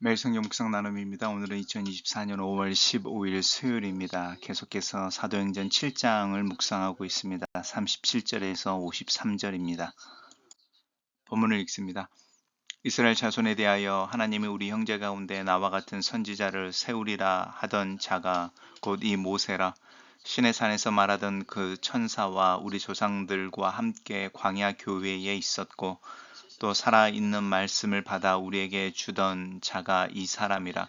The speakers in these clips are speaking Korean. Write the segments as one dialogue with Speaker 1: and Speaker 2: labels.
Speaker 1: 매일 성경 묵상 나눔입니다. 오늘은 2024년 5월 15일 수요일입니다. 계속해서 사도행전 7장을 묵상하고 있습니다. 37절에서 53절입니다. 본문을 읽습니다. 이스라엘 자손에 대하여 하나님이 우리 형제 가운데 나와 같은 선지자를 세우리라 하던 자가 곧 이 모세라. 신의 산에서 말하던 그 천사와 우리 조상들과 함께 광야 교회에 있었고 또 살아있는 말씀을 받아 우리에게 주던 자가 이 사람이라.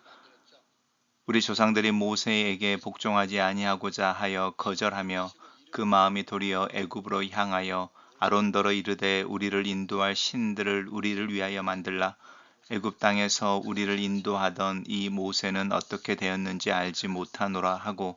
Speaker 1: 우리 조상들이 모세에게 복종하지 아니하고자 하여 거절하며 그 마음이 도리어 애굽으로 향하여 아론더러 이르되 우리를 인도할 신들을 우리를 위하여 만들라. 애굽 땅에서 우리를 인도하던 이 모세는 어떻게 되었는지 알지 못하노라 하고,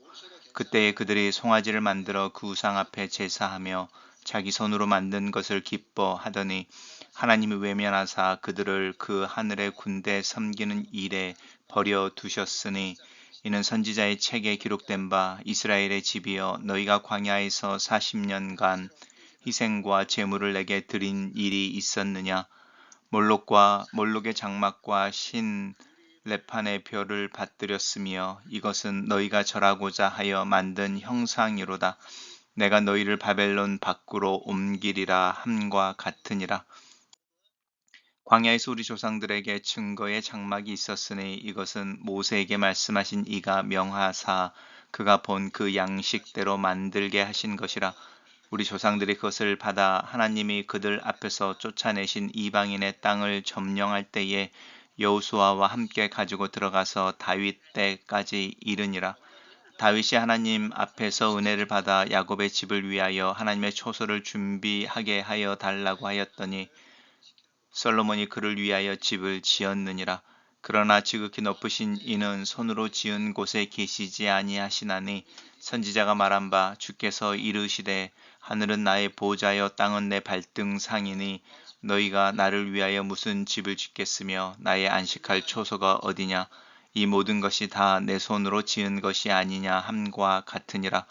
Speaker 1: 그때에 그들이 송아지를 만들어 그 우상 앞에 제사하며 자기 손으로 만든 것을 기뻐하더니 하나님이 외면하사 그들을 그 하늘의 군대 섬기는 일에 버려 두셨으니, 이는 선지자의 책에 기록된 바 이스라엘의 집이여 너희가 광야에서 40년간 희생과 제물을 내게 드린 일이 있었느냐. 몰록의 장막과 신 레판의 별을 받들였으며 이것은 너희가 절하고자 하여 만든 형상이로다. 내가 너희를 바벨론 밖으로 옮기리라 함과 같으니라. 광야에서 우리 조상들에게 증거의 장막이 있었으니 이것은 모세에게 말씀하신 이가 명하사 그가 본 그 양식대로 만들게 하신 것이라. 우리 조상들이 그것을 받아 하나님이 그들 앞에서 쫓아내신 이방인의 땅을 점령할 때에 여호수아와 함께 가지고 들어가서 다윗 때까지 이르니라. 다윗이 하나님 앞에서 은혜를 받아 야곱의 집을 위하여 하나님의 초소를 준비하게 하여 달라고 하였더니 솔로몬이 그를 위하여 집을 지었느니라. 그러나 지극히 높으신 이는 손으로 지은 곳에 계시지 아니하시나니 선지자가 말한 바 주께서 이르시되 하늘은 나의 보좌여 땅은 내 발등상이니 너희가 나를 위하여 무슨 집을 짓겠으며 나의 안식할 초소가 어디냐. 이 모든 것이 다 내 손으로 지은 것이 아니냐 함과 같으니라.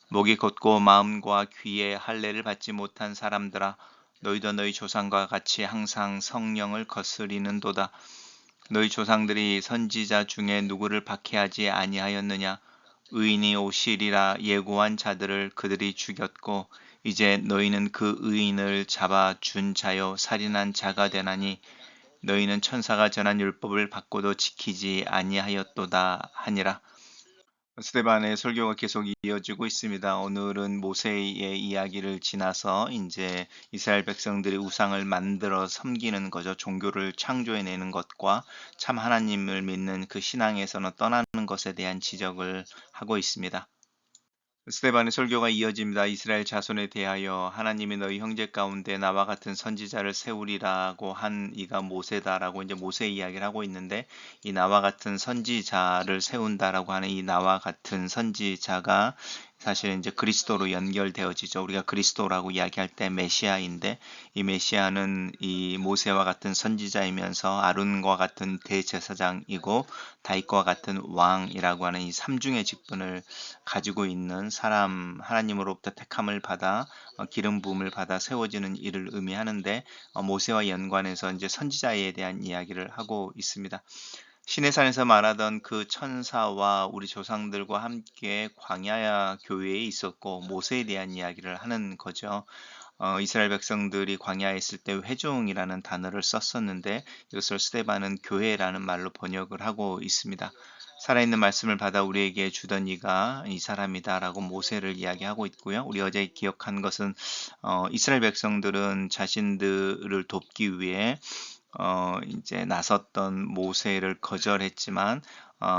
Speaker 1: 목이 곧고 마음과 귀에 할례를 받지 못한 사람들아, 너희도 너희 조상과 같이 항상 성령을 거스리는도다. 너희 조상들이 선지자 중에 누구를 박해하지 아니하였느냐. 의인이 오시리라 예고한 자들을 그들이 죽였고 이제 너희는 그 의인을 잡아 준 자요 살인한 자가 되나니 너희는 천사가 전한 율법을 받고도 지키지 아니하였도다 하니라. 스데반의 설교가 계속 이어지고 있습니다. 오늘은 모세의 이야기를 지나서 이제 이스라엘 백성들이 우상을 만들어 섬기는 거죠. 종교를 창조해내는 것과 참 하나님을 믿는 그 신앙에서는 떠나는 것에 대한 지적을 하고 있습니다. 스데반의 설교가 이어집니다. 이스라엘 자손에 대하여 하나님이 너희 형제 가운데 나와 같은 선지자를 세우리라고 한 이가 모세다라고 이제 모세 이야기를 하고 있는데, 이 나와 같은 선지자를 세운다라고 하는 이 나와 같은 선지자가 사실 이제 그리스도로 연결되어지죠. 우리가 그리스도라고 이야기할 때 메시아인데, 이 메시아는 이 모세와 같은 선지자이면서 아론과 같은 대제사장이고 다윗과 같은 왕이라고 하는 이 삼중의 직분을 가지고 있는 사람, 하나님으로부터 택함을 받아 기름 부음을 받아 세워지는 일을 의미하는데, 모세와 연관해서 이제 선지자에 대한 이야기를 하고 있습니다. 신의 산에서 말하던 그 천사와 우리 조상들과 함께 광야 교회에 있었고 모세에 대한 이야기를 하는 거죠. 이스라엘 백성들이 광야에 있을 때 회중이라는 단어를 썼었는데 이것을 스데반은 교회라는 말로 번역을 하고 있습니다. 살아있는 말씀을 받아 우리에게 주던 이가 이 사람이다라고 모세를 이야기하고 있고요. 우리 어제 기억한 것은 이스라엘 백성들은 자신들을 돕기 위해 이제 나섰던 모세를 거절했지만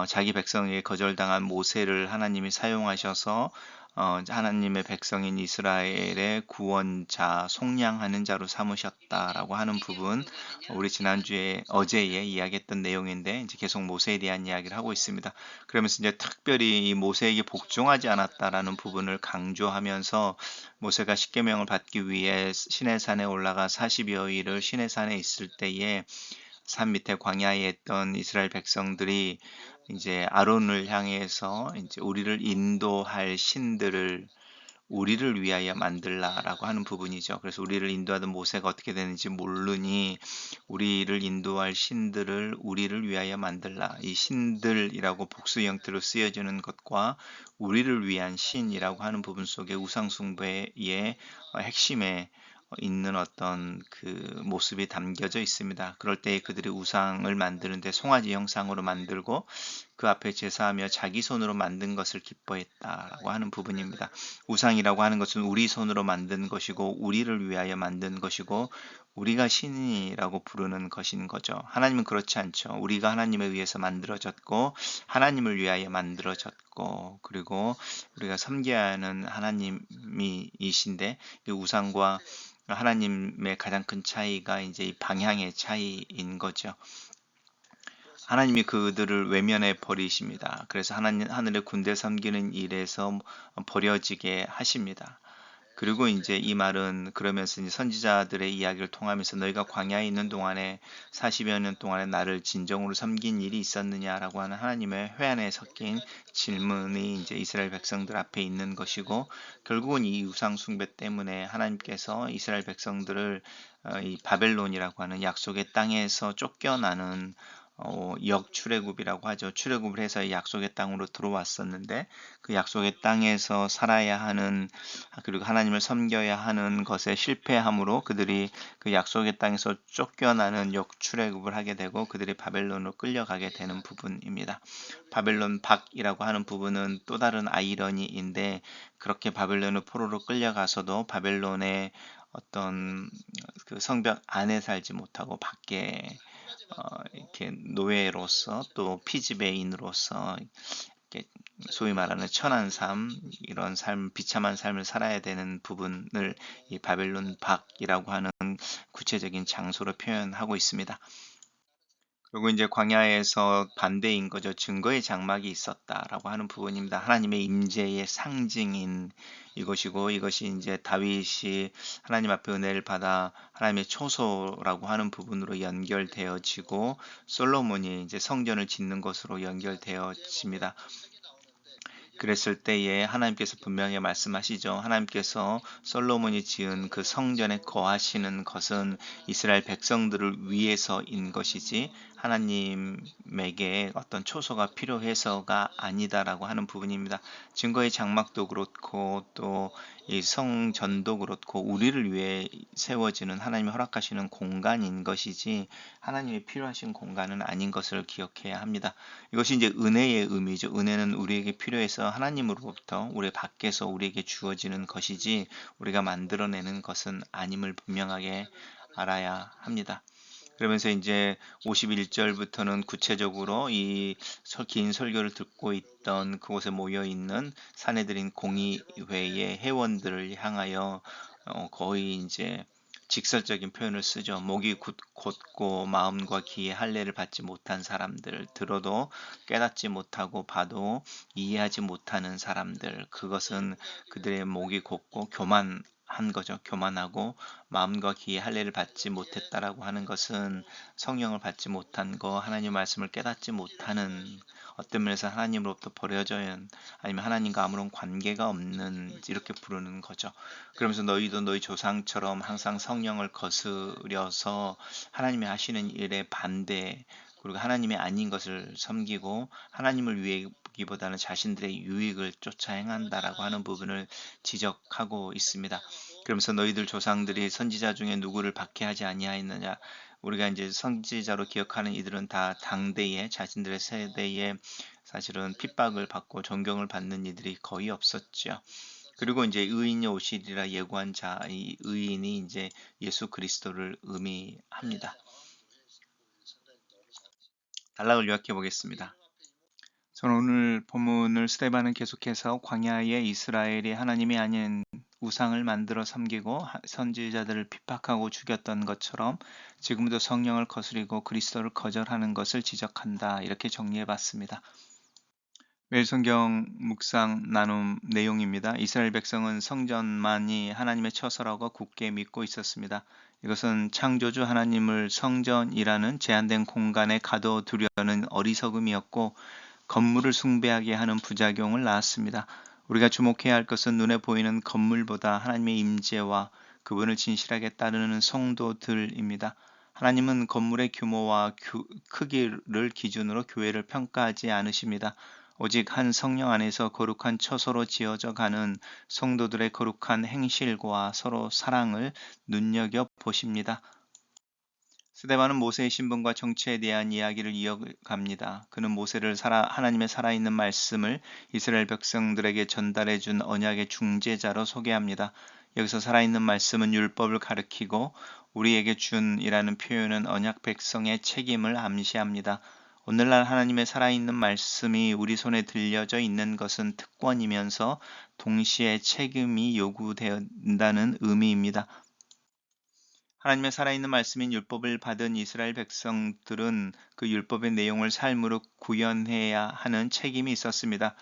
Speaker 1: 자기 백성에게 거절당한 모세를 하나님이 사용하셔서 하나님의 백성인 이스라엘의 구원자, 속량하는 자로 삼으셨다라고 하는 부분, 우리 지난주에 어제에 이야기했던 내용인데 이제 계속 모세에 대한 이야기를 하고 있습니다. 그러면서 이제 특별히 이 모세에게 복종하지 않았다라는 부분을 강조하면서 모세가 십계명을 받기 위해 시내산에 올라가 40여일을 시내산에 있을 때에 산 밑에 광야에 있던 이스라엘 백성들이 이제 아론을 향해서 이제 우리를 인도할 신들을 우리를 위하여 만들라라고 하는 부분이죠. 그래서 우리를 인도하던 모세가 어떻게 되는지 모르니 우리를 인도할 신들을 우리를 위하여 만들라. 이 신들이라고 복수 형태로 쓰여지는 것과 우리를 위한 신이라고 하는 부분 속에 우상 숭배의 핵심에 있는 어떤 그 모습이 담겨져 있습니다. 그럴 때 그들이 우상을 만드는데 송아지 형상으로 만들고 그 앞에 제사하며 자기 손으로 만든 것을 기뻐했다라고 하는 부분입니다. 우상이라고 하는 것은 우리 손으로 만든 것이고 우리를 위하여 만든 것이고 우리가 신이라고 부르는 것인 거죠. 하나님은 그렇지 않죠. 우리가 하나님에 의해서 만들어졌고 하나님을 위하여 만들어졌고 그리고 우리가 섬겨야 하는 하나님이신데 이 우상과 하나님의 가장 큰 차이가 이제 이 방향의 차이인 거죠. 하나님이 그들을 외면해 버리십니다. 그래서 하나님 하늘의 군대 섬기는 일에서 버려지게 하십니다. 그리고 이제 이 말은 그러면서 이제 선지자들의 이야기를 통하면서 너희가 광야에 있는 동안에 40여 년 동안에 나를 진정으로 섬긴 일이 있었느냐라고 하는 하나님의 회한에 섞인 질문이 이제 이스라엘 백성들 앞에 있는 것이고 결국은 이 우상 숭배 때문에 하나님께서 이스라엘 백성들을 이 바벨론이라고 하는 약속의 땅에서 쫓겨나는 역출애굽이라고 하죠. 출애굽을 해서 약속의 땅으로 들어왔었는데 그 약속의 땅에서 살아야 하는 그리고 하나님을 섬겨야 하는 것에 실패함으로 그들이 그 약속의 땅에서 쫓겨나는 역출애굽을 하게 되고 그들이 바벨론으로 끌려가게 되는 부분입니다. 바벨론 박이라고 하는 부분은 또 다른 아이러니인데 그렇게 바벨론의 포로로 끌려가서도 바벨론의 어떤 그 성벽 안에 살지 못하고 밖에 이렇게 노예로서 또 피지배인으로서 이렇게 소위 말하는 천한 삶 이런 삶 비참한 삶을 살아야 되는 부분을 이 바벨론 박이라고 하는 구체적인 장소로 표현하고 있습니다. 그리고 이제 광야에서 반대인 거죠. 증거의 장막이 있었다라고 하는 부분입니다. 하나님의 임재의 상징인 이것이고 이것이 이제 다윗이 하나님 앞에 은혜를 받아 하나님의 초소라고 하는 부분으로 연결되어지고 솔로몬이 이제 성전을 짓는 것으로 연결되어집니다. 그랬을 때에 하나님께서 분명히 말씀하시죠. 하나님께서 솔로몬이 지은 그 성전에 거하시는 것은 이스라엘 백성들을 위해서인 것이지 하나님에게 어떤 초소가 필요해서가 아니다라고 하는 부분입니다. 증거의 장막도 그렇고 또 이 성전도 그렇고 우리를 위해 세워지는 하나님이 허락하시는 공간인 것이지 하나님이 필요하신 공간은 아닌 것을 기억해야 합니다. 이것이 이제 은혜의 의미죠. 은혜는 우리에게 필요해서 하나님으로부터 우리 밖에서 우리에게 주어지는 것이지 우리가 만들어내는 것은 아님을 분명하게 알아야 합니다. 그러면서 이제 51절부터는 구체적으로 이 긴 설교를 듣고 있던 그곳에 모여 있는 사내들인 공의회의 회원들을 향하여 거의 이제 직설적인 표현을 쓰죠. 목이 곧고 마음과 귀에 할례를 받지 못한 사람들, 들어도 깨닫지 못하고 봐도 이해하지 못하는 사람들, 그것은 그들의 목이 곧고 교만한 거죠. 교만하고 마음과 귀에 할례를 받지 못했다라고 하는 것은 성령을 받지 못한 거, 하나님 말씀을 깨닫지 못하는 어떤 면에서 하나님으로부터 버려져야 아니면 하나님과 아무런 관계가 없는 이렇게 부르는 거죠. 그러면서 너희도 너희 조상처럼 항상 성령을 거스려서 하나님이 하시는 일에 반대 그리고 하나님이 아닌 것을 섬기고 하나님을 위하기보다는 자신들의 유익을 쫓아 행한다라고 하는 부분을 지적하고 있습니다. 그러면서 너희들 조상들이 선지자 중에 누구를 박해하지 아니하였느냐 우리가 이제 선지자로 기억하는 이들은 다 당대에 자신들의 세대에 사실은 핍박을 받고 존경을 받는 이들이 거의 없었죠. 그리고 이제 의인이 오시리라 예고한 자, 이 의인이 이제 예수 그리스도를 의미합니다. 단락을 요약해 보겠습니다. 저는 오늘 본문을 스테반은 계속해서 광야에 이스라엘이 하나님이 아닌 우상을 만들어 섬기고 선지자들을 핍박하고 죽였던 것처럼 지금도 성령을 거스리고 그리스도를 거절하는 것을 지적한다. 이렇게 정리해 봤습니다. 매일 성경 묵상 나눔 내용입니다. 이스라엘 백성은 성전만이 하나님의 처소라고 굳게 믿고 있었습니다. 이것은 창조주 하나님을 성전이라는 제한된 공간에 가둬두려는 어리석음이었고 건물을 숭배하게 하는 부작용을 낳았습니다. 우리가 주목해야 할 것은 눈에 보이는 건물보다 하나님의 임재와 그분을 진실하게 따르는 성도들입니다. 하나님은 건물의 규모와 크기를 기준으로 교회를 평가하지 않으십니다. 오직 한 성령 안에서 거룩한 처소로 지어져 가는 성도들의 거룩한 행실과 서로 사랑을 눈여겨 보십니다. 스데반은 모세의 신분과 정체에 대한 이야기를 이어갑니다. 그는 모세를 하나님의 살아있는 말씀을 이스라엘 백성들에게 전달해 준 언약의 중재자로 소개합니다. 여기서 살아있는 말씀은 율법을 가리키고 우리에게 준이라는 표현은 언약 백성의 책임을 암시합니다. 오늘날 하나님의 살아있는 말씀이 우리 손에 들려져 있는 것은 특권이면서 동시에 책임이 요구된다는 의미입니다. 하나님의 살아있는 말씀인 율법을 받은 이스라엘 백성들은 그 율법의 내용을 삶으로 구현해야 하는 책임이 있었습니다.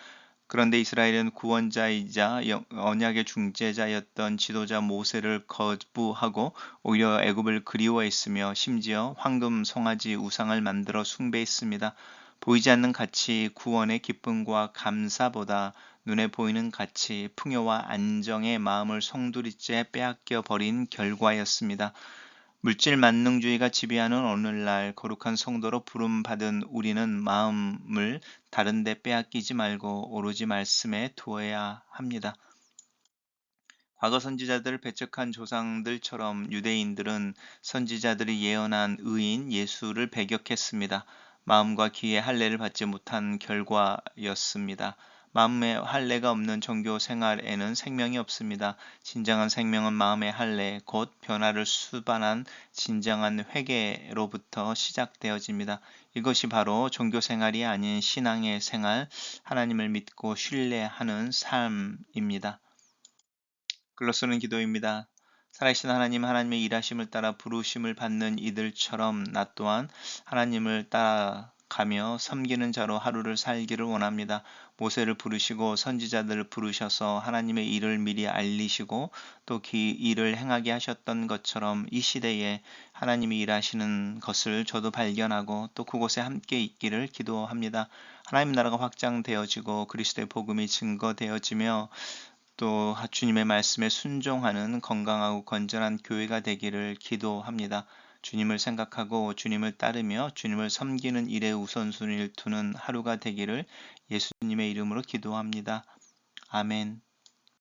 Speaker 1: 그런데 이스라엘은 구원자이자 언약의 중재자였던 지도자 모세를 거부하고 오히려 애굽을 그리워했으며 심지어 황금 송아지 우상을 만들어 숭배했습니다. 보이지 않는 가치, 구원의 기쁨과 감사보다 눈에 보이는 가치, 풍요와 안정의 마음을 송두리째 빼앗겨 버린 결과였습니다. 물질 만능주의가 지배하는 오늘날 거룩한 성도로 부름받은 우리는 마음을 다른 데 빼앗기지 말고 오로지 말씀에 두어야 합니다. 과거 선지자들을 배척한 조상들처럼 유대인들은 선지자들이 예언한 의인 예수를 배격했습니다. 마음과 귀의 할례를 받지 못한 결과였습니다. 마음의 할례가 없는 종교 생활에는 생명이 없습니다. 진정한 생명은 마음의 할례, 곧 변화를 수반한 진정한 회개로부터 시작되어집니다. 이것이 바로 종교 생활이 아닌 신앙의 생활, 하나님을 믿고 신뢰하는 삶입니다. 글로 쓰는 기도입니다. 살아계신 하나님, 하나님의 일하심을 따라 부르심을 받는 이들처럼 나 또한 하나님을 따라가며 섬기는 자로 하루를 살기를 원합니다. 모세를 부르시고 선지자들을 부르셔서 하나님의 일을 미리 알리시고 또 그 일을 행하게 하셨던 것처럼 이 시대에 하나님이 일하시는 것을 저도 발견하고 또 그곳에 함께 있기를 기도합니다. 하나님 나라가 확장되어지고 그리스도의 복음이 증거되어지며 또 주님의 말씀에 순종하는 건강하고 건전한 교회가 되기를 기도합니다. 주님을 생각하고 주님을 따르며 주님을 섬기는 일에 우선순위를 두는 하루가 되기를 예수님의 이름으로 기도합니다. 아멘.